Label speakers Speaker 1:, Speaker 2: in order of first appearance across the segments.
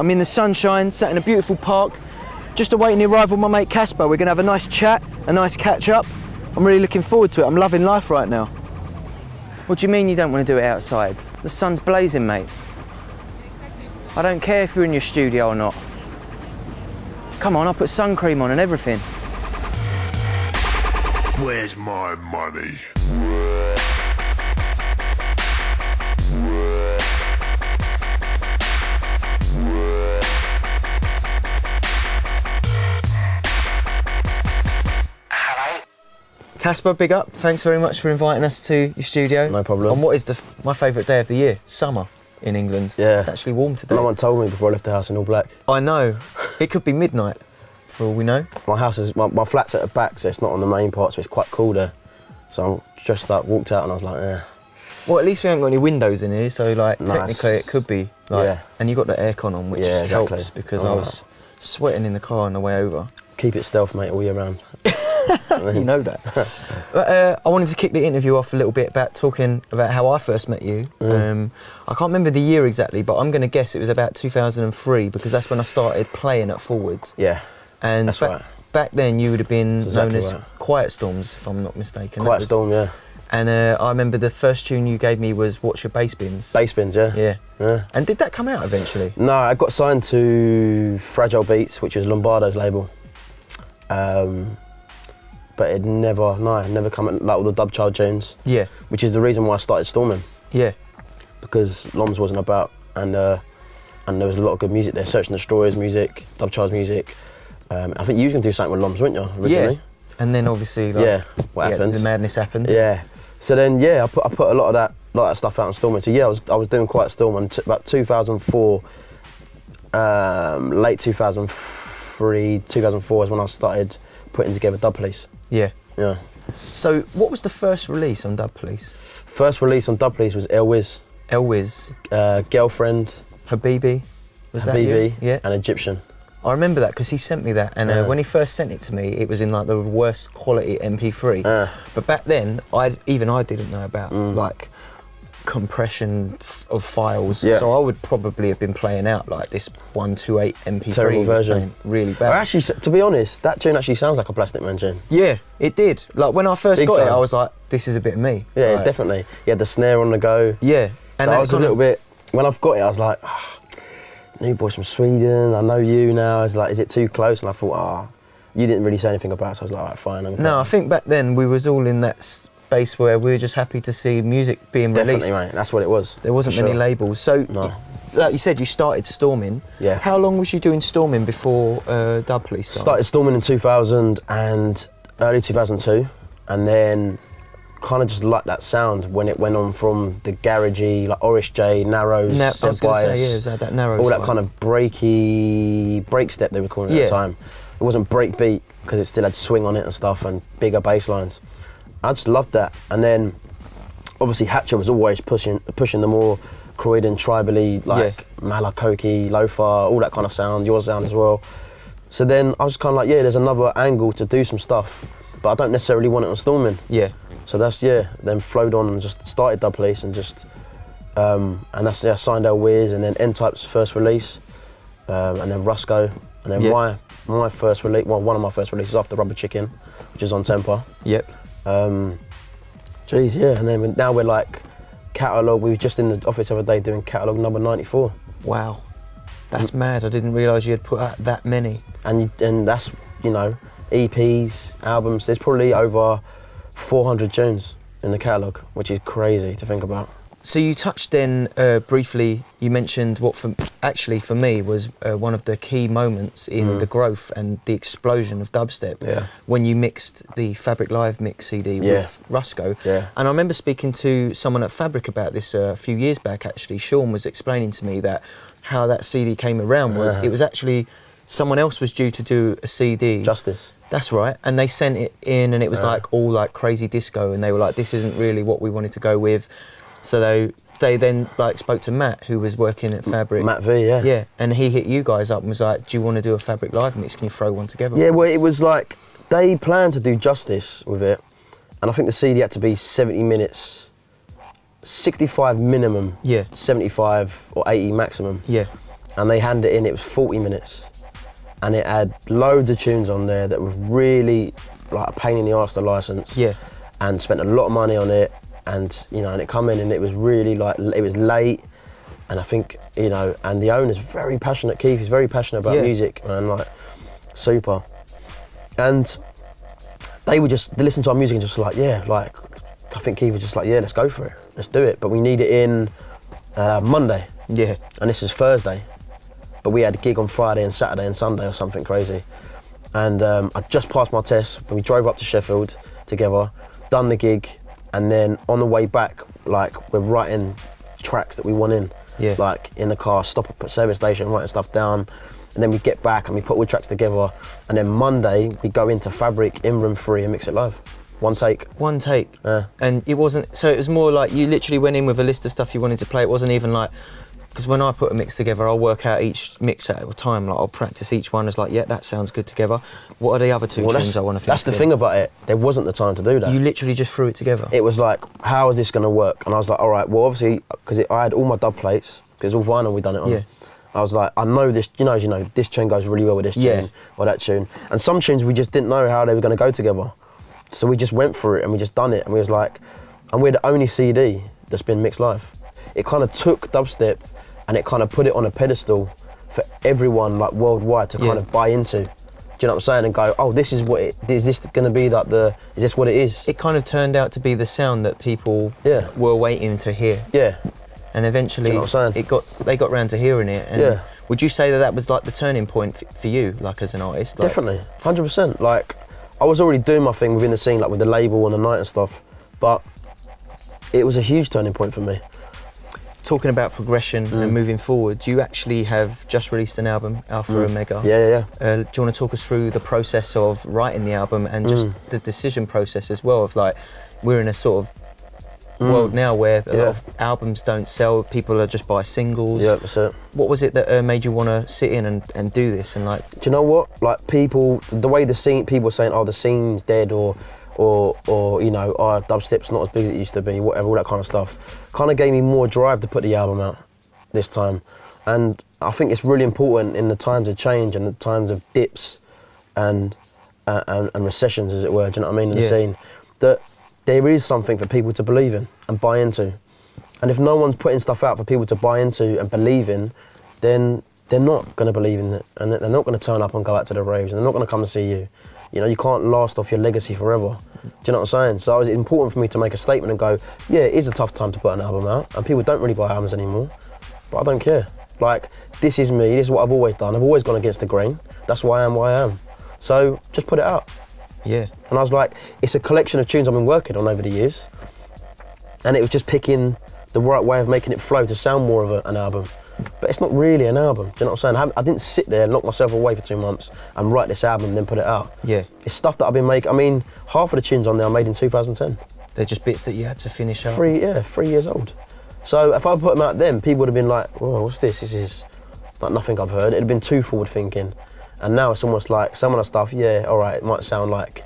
Speaker 1: I'm in the sunshine, sat in a beautiful park, just awaiting the arrival of my mate Caspa. We're gonna have a nice chat, a nice catch up. I'm really looking forward to it. I'm loving life right now. What do you mean you don't want to do it outside? The sun's blazing, mate. I don't care if you're in your studio or not. Come on, I'll put sun cream on and everything.
Speaker 2: Where's my money?
Speaker 1: Caspa, big up. Thanks very much for inviting us to your studio.
Speaker 3: No problem.
Speaker 1: And what is my favourite day of the year? Summer in England.
Speaker 3: Yeah.
Speaker 1: It's actually warm today.
Speaker 3: No one told me before I left the house in all black.
Speaker 1: I know. It could be midnight, for all we know.
Speaker 3: My house is, my flat's at the back, so it's not on the main part, so it's quite cool there. So I dressed up, walked out, and I was like, eh.
Speaker 1: Well, at least we haven't got any windows in here, so like
Speaker 3: Nice.
Speaker 1: technically it could be. Like,
Speaker 3: Yeah.
Speaker 1: And you got the aircon on, which
Speaker 3: Yeah, exactly.
Speaker 1: helps because I was sweating in the car on the way over.
Speaker 3: Keep it stealth, mate, all year round.
Speaker 1: You know that. But, I wanted to kick the interview off a little bit about talking about how I first met you. I can't remember the year exactly, but I'm going to guess it was about 2003 because that's when I started playing at Forwards.
Speaker 3: Yeah,
Speaker 1: And
Speaker 3: that's right.
Speaker 1: back then you would have been
Speaker 3: That's
Speaker 1: known
Speaker 3: exactly
Speaker 1: as
Speaker 3: right.
Speaker 1: Quiet Storms, if I'm not mistaken.
Speaker 3: Quiet Storm, yeah.
Speaker 1: And I remember the first tune you gave me was Watch Your Bass Bins.
Speaker 3: Bass bins, yeah.
Speaker 1: Yeah. And did that come out eventually?
Speaker 3: No, I got signed to Fragile Beats, which is Lombardo's label. But it never come out, like all the dub child tunes.
Speaker 1: Yeah.
Speaker 3: Which is the reason why I started Storming,
Speaker 1: Yeah.
Speaker 3: because Loms wasn't about, and there was a lot of good music there. Search and Destroyers music, dub child's music. I think you was gonna do something with Loms, weren't you, originally?
Speaker 1: Yeah. And then obviously, like,
Speaker 3: Yeah, what happened?
Speaker 1: The madness happened.
Speaker 3: Yeah. So then, yeah, I put a lot of that stuff out on Storming. So yeah, I was doing Quiet Storm until about 2004, late 2003, 2004 is when I started putting together Dub Police.
Speaker 1: Yeah.
Speaker 3: Yeah.
Speaker 1: So what was the first release on Dub Police?
Speaker 3: First release on Dub Police was Airwaves,
Speaker 1: Elwiz,
Speaker 3: Girlfriend,
Speaker 1: Habibi, was that you?
Speaker 3: Habibi,
Speaker 1: Yeah.
Speaker 3: and Egyptian.
Speaker 1: I remember that because he sent me that, and when he first sent it to me, it was in like the worst quality MP3. But back then, I didn't know about like compression of files,
Speaker 3: Yeah.
Speaker 1: so I would probably have been playing out like this 128 MP3
Speaker 3: Terrible
Speaker 1: was
Speaker 3: version.
Speaker 1: playing really bad.
Speaker 3: Actually, to be honest, that tune actually sounds like a Plastic Man tune.
Speaker 1: Yeah, it did. Like when I first
Speaker 3: Big
Speaker 1: got it,
Speaker 3: time.
Speaker 1: I was like, this is a bit of me.
Speaker 3: Yeah,
Speaker 1: Like,
Speaker 3: definitely. You had the snare on the go.
Speaker 1: Yeah. And
Speaker 3: So
Speaker 1: that
Speaker 3: I was a
Speaker 1: kind
Speaker 3: little
Speaker 1: of-
Speaker 3: bit, when I've got it, I was like, new boys from Sweden, I know you now. I was like, is it too close? And I thought, you didn't really say anything about it, so I was like, all right, fine.
Speaker 1: No, I think back then we was all in that space where we were just happy to see music being
Speaker 3: Definitely,
Speaker 1: released.
Speaker 3: mate, that's what it was.
Speaker 1: There wasn't
Speaker 3: for
Speaker 1: many
Speaker 3: sure.
Speaker 1: labels. So,
Speaker 3: No.
Speaker 1: like you said, you started Storming.
Speaker 3: Yeah.
Speaker 1: How long was you doing Storming before Dub Police
Speaker 3: Started Storming in 2000 and early 2002, and then kind of just liked that sound when it went on from the garagey, like Orish J, Narrows,
Speaker 1: I was going to say,
Speaker 3: Bias,
Speaker 1: yeah, it was that Narrows
Speaker 3: all that
Speaker 1: one.
Speaker 3: kind of breaky, break step they were calling it at the time. It wasn't break beat because it still had swing on it and stuff and bigger bass lines. I just loved that. And then obviously Hatcher was always pushing the more Croydon, tribally, like Malakoki, Lo-Fi, all that kind of sound, your sound as well. So then I was kind of like, yeah, there's another angle to do some stuff, but I don't necessarily want it on Storming.
Speaker 1: Yeah.
Speaker 3: So that's, then flowed on and just started Dub Police and just, and that's, signed our Wiz and then N-Type's first release, and then Rusko, and then my first release, well, one of my first releases after Rubber Chicken, which is on Tempa.
Speaker 1: Yep.
Speaker 3: And then now we're like, catalogue, we were just in the office the other day doing catalogue number 94.
Speaker 1: Wow. That's mad. I didn't realise you had put out that many.
Speaker 3: And that's, EPs, albums, there's probably over 400 tunes in the catalogue, which is crazy to think about.
Speaker 1: So you touched then briefly, you mentioned what for me was one of the key moments in the growth and the explosion of dubstep when you mixed the Fabriclive mix CD with Rusko.
Speaker 3: Yeah.
Speaker 1: And I remember speaking to someone at Fabric about this a few years back actually. Sean was explaining to me that how that CD came around was it was actually someone else was due to do a CD.
Speaker 3: Justice.
Speaker 1: That's right, and they sent it in and it was like all like crazy disco and they were like, this isn't really what we wanted to go with. So they then like spoke to Matt, who was working at Fabric.
Speaker 3: Matt V, yeah.
Speaker 1: Yeah, and he hit you guys up and was like, do you want to do a Fabriclive mix? Can you throw one together?
Speaker 3: Yeah,
Speaker 1: for
Speaker 3: well,
Speaker 1: us?"
Speaker 3: it was like, they planned to do Justice with it, and I think the CD had to be 70 minutes, 65 minimum,
Speaker 1: Yeah.
Speaker 3: 75 or 80 maximum.
Speaker 1: Yeah.
Speaker 3: and they handed it in. It was 40 minutes, and it had loads of tunes on there that was really like a pain in the arse to license.
Speaker 1: Yeah.
Speaker 3: And spent a lot of money on it, and and it come in and it was really like, it was late, and I think and the owner's very passionate. Keith is very passionate about music, man, like super. And they listened to our music and just like, I think Keith was just like, let's go for it, let's do it. But we need it in Monday.
Speaker 1: Yeah.
Speaker 3: And this is Thursday, but we had a gig on Friday and Saturday and Sunday or something crazy. And I just passed my test, but we drove up to Sheffield together, done the gig, and then on the way back, like, we're writing tracks that we want in.
Speaker 1: Yeah.
Speaker 3: Like, in the car, stop at a service station, writing stuff down, and then we get back and we put all the tracks together, and then Monday we go into Fabric in room 3 and mix it live. One take.
Speaker 1: One take. And it wasn't, so it was more like you literally went in with a list of stuff you wanted to play. It wasn't even like, because when I put a mix together, I'll work out each mix at a time. Like, I'll practice each one. It's like, yeah, that sounds good together. What are the other two tunes I want to finish?
Speaker 3: That's the thing about it. There wasn't the time to do that.
Speaker 1: You literally just threw it together.
Speaker 3: It was like, how is this going to work? And I was like, all right, well, obviously, because I had all my dub plates, because all vinyl we done it on.
Speaker 1: Yeah.
Speaker 3: I was like, I know this, this tune goes really well with this tune or that tune. And some tunes we just didn't know how they were going to go together. So we just went for it and we just done it. And we was like, and we're the only CD that's been mixed live. It kind of took dubstep and it kind of put it on a pedestal for everyone, like, worldwide to kind of buy into. Do you know what I'm saying? And go, oh, this is what it is. This going to be like is this what it is?
Speaker 1: It kind of turned out to be the sound that people were waiting to hear.
Speaker 3: Yeah.
Speaker 1: And eventually,
Speaker 3: Do you know what I'm saying?
Speaker 1: they got round to hearing it. And would you say that was like the turning point for you, like, as an artist? Like,
Speaker 3: definitely, 100%. Like, I was already doing my thing within the scene, like with the label and the night and stuff, but it was a huge turning point for me.
Speaker 1: Talking about progression and moving forward, you actually have just released an album, Alpha Omega.
Speaker 3: Yeah.
Speaker 1: Do you want to talk us through the process of writing the album and just the decision process as well of, like, we're in a sort of world now where a lot of albums don't sell, people are just buy singles.
Speaker 3: Yeah, that's it.
Speaker 1: What was it that made you want to sit in and do this? And, like,
Speaker 3: do you know what? Like, people, the way the scene, people were saying, oh, the scene's dead, or dubstep's not as big as it used to be, whatever, all that kind of stuff, kind of gave me more drive to put the album out this time. And I think it's really important in the times of change and the times of dips and recessions, as it were, do you know what I mean, in the scene, that there is something for people to believe in and buy into. And if no one's putting stuff out for people to buy into and believe in, then they're not going to believe in it, and they're not going to turn up and go out to the raves, and they're not going to come and see you. You can't last off your legacy forever. Do you know what I'm saying? So it was important for me to make a statement and go, yeah, it is a tough time to put an album out, and people don't really buy albums anymore, but I don't care. Like, this is me, this is what I've always done. I've always gone against the grain. That's why I am what I am. So just put it out.
Speaker 1: Yeah.
Speaker 3: And I was like, it's a collection of tunes I've been working on over the years, and it was just picking the right way of making it flow to sound more of an album. But it's not really an album, do you know what I'm saying? I didn't sit there and lock myself away for 2 months and write this album and then put it out. Yeah. It's stuff that I've been making. I mean, half of the tunes on there I made in 2010.
Speaker 1: They're just bits that you had to finish up?
Speaker 3: 3 years old. So if I put them out then, people would have been like, whoa, what's this? This is like nothing I've heard. It'd have been too forward thinking. And now it's almost like some of the stuff, yeah, all right, it might sound like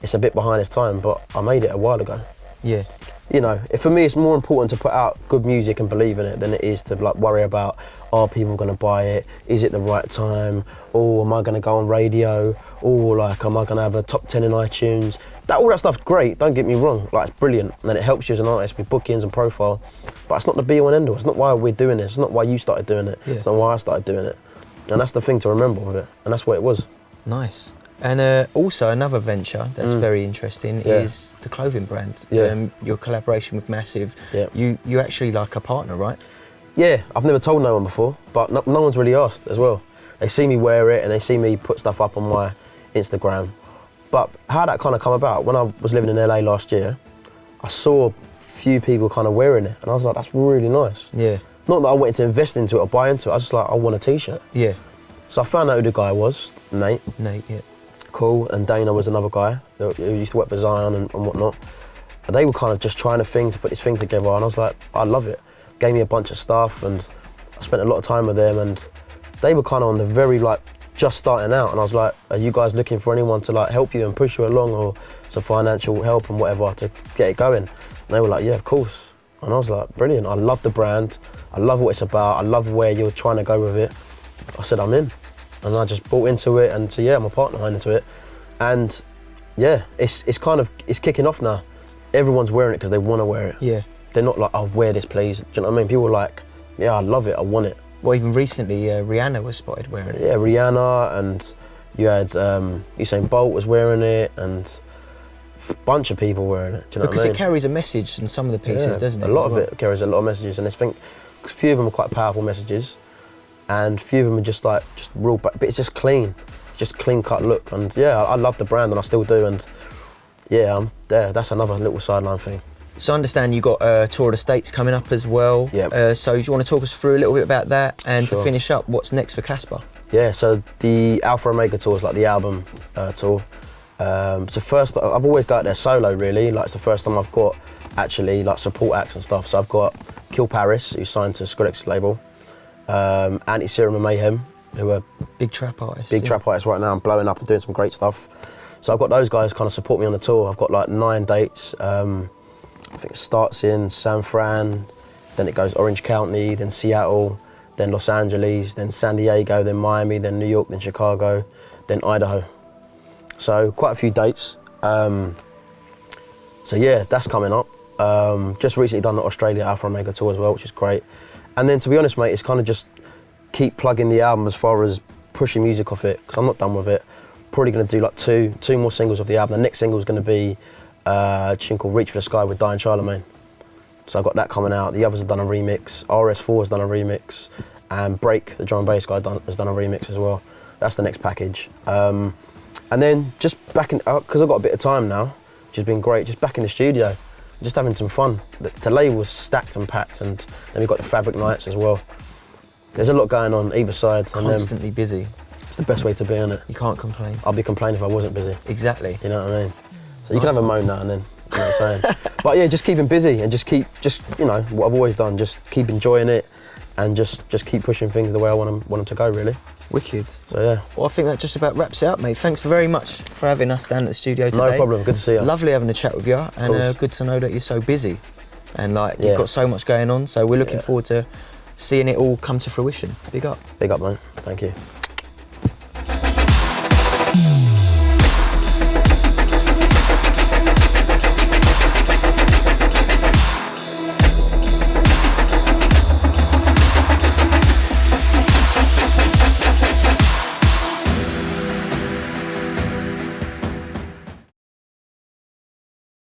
Speaker 3: it's a bit behind its time, but I made it a while ago. Yeah. For me, it's more important to put out good music and believe in it than it is to, like, worry about, are people going to buy it? Is it the right time? Or am I going to go on radio? Or, like, am I going to have a top 10 in iTunes? All that stuff's great, don't get me wrong. Like, it's brilliant, and it helps you as an artist with bookings and profile. But it's not the be all and end all. It's not why we're doing this. It's not why you started doing it. Yeah. It's not why I started doing it. And that's the thing to remember with it, and that's what it was. Nice. And also another venture that's very interesting is the clothing brand. Your collaboration with Massive. You actually like a partner, right? Yeah, I've never told no one before, but no one's really asked as well. They see me wear it and they see me put stuff up on my Instagram. But how that kind of come about, when I was living in LA last year, I saw a few people kind of wearing it, and I was like, that's really nice. Yeah. Not that I wanted to invest into it or buy into it, I was just like, I want a t-shirt. Yeah. So I found out who the guy was, Nate. Nate, yeah. Cool, and Dana was another guy who used to work for Zion and whatnot. And they were kind of just trying to put this thing together, and I was like, I love it. Gave me a bunch of stuff, and I spent a lot of time with them, and they were kind of on the very, like, just starting out, and I was like, are you guys looking for anyone to, like, help you and push you along, or some financial help and whatever to get it going? And they were like, yeah, of course. And I was like, brilliant, I love the brand, I love what it's about. I love where you're trying to go with it. I said I'm in, and I just bought into it, and so yeah, my partner went into it, and yeah, it's kicking off now. Everyone's wearing it because they want to wear it.
Speaker 1: Yeah.
Speaker 3: They're not like, oh, wear this please. Do you know what I mean? People are like, yeah, I love it, I want it.
Speaker 1: Well, even recently, Rihanna was spotted wearing it.
Speaker 3: Yeah, Rihanna, and you had Usain Bolt was wearing it, and a bunch of people wearing it. Do you know
Speaker 1: because
Speaker 3: what I mean?
Speaker 1: it carries a message in some of the pieces, doesn't it?
Speaker 3: A lot of it carries a lot of messages, and I think a few of them are quite powerful messages, and a few of them are just real, but it's just clean. It's just clean cut look, and yeah, I love the brand, and I still do, and yeah, I'm there. That's another little sideline thing.
Speaker 1: So I understand you got a tour of the States coming up as well.
Speaker 3: Yeah.
Speaker 1: So do you want to talk us through a little bit about that, and
Speaker 3: Sure.
Speaker 1: to finish up, what's next for Caspa?
Speaker 3: Yeah, so the Alpha Omega tour is like the album tour. It's the first, I've always got there solo really, like it's the first time I've got actually like support acts and stuff. So I've got Kill Paris, who's signed to Skrillex's label, Anti-Serum and Mayhem, who are
Speaker 1: Big trap artists.
Speaker 3: trap artists right now and blowing up and doing some great stuff. So I've got those guys kind of support me on the tour. I've got like 9 dates. I think it starts in San Fran, then it goes Orange County, then Seattle, then Los Angeles, then San Diego, then Miami, then New York, then Chicago, then Idaho. So quite a few dates. So yeah, that's coming up. Just recently done the Australia Alpha Omega tour as well, which is great. And then to be honest, mate, it's kind of just keep plugging the album as far as pushing music off it, because I'm not done with it. Probably going to do like two more singles of the album. The next single is going to be a tune called Reach for the Sky with Diane Charlemagne. So I've got that coming out. The others have done a remix. RS4 has done a remix. And Break, the drum and bass guy, has done a remix as well. That's the next package. And then just back in, because I've got a bit of time now, which has been great, just back in the studio, just having some fun. The label's stacked and packed, and then we've got the Fabric nights as well. There's a lot going on either side.
Speaker 1: Constantly busy.
Speaker 3: It's the best way to be, isn't it?
Speaker 1: You can't complain.
Speaker 3: I'd be complaining if I wasn't busy.
Speaker 1: Exactly.
Speaker 3: You know what I mean? So you can have a moan now and then, you know what I'm saying? But yeah, just keeping busy and just you know, what I've always done, just keep enjoying it and just keep pushing things the way I want them to go, really.
Speaker 1: Wicked.
Speaker 3: So yeah.
Speaker 1: Well, I think that just about wraps it up, mate. Thanks very much for having us down at the studio today.
Speaker 3: No problem, good to see you.
Speaker 1: Lovely having a chat with you, and good to know that you're so busy. And like, you've got so much going on, so we're looking forward to seeing it all come to fruition. Big up.
Speaker 3: Big up, mate. Thank you.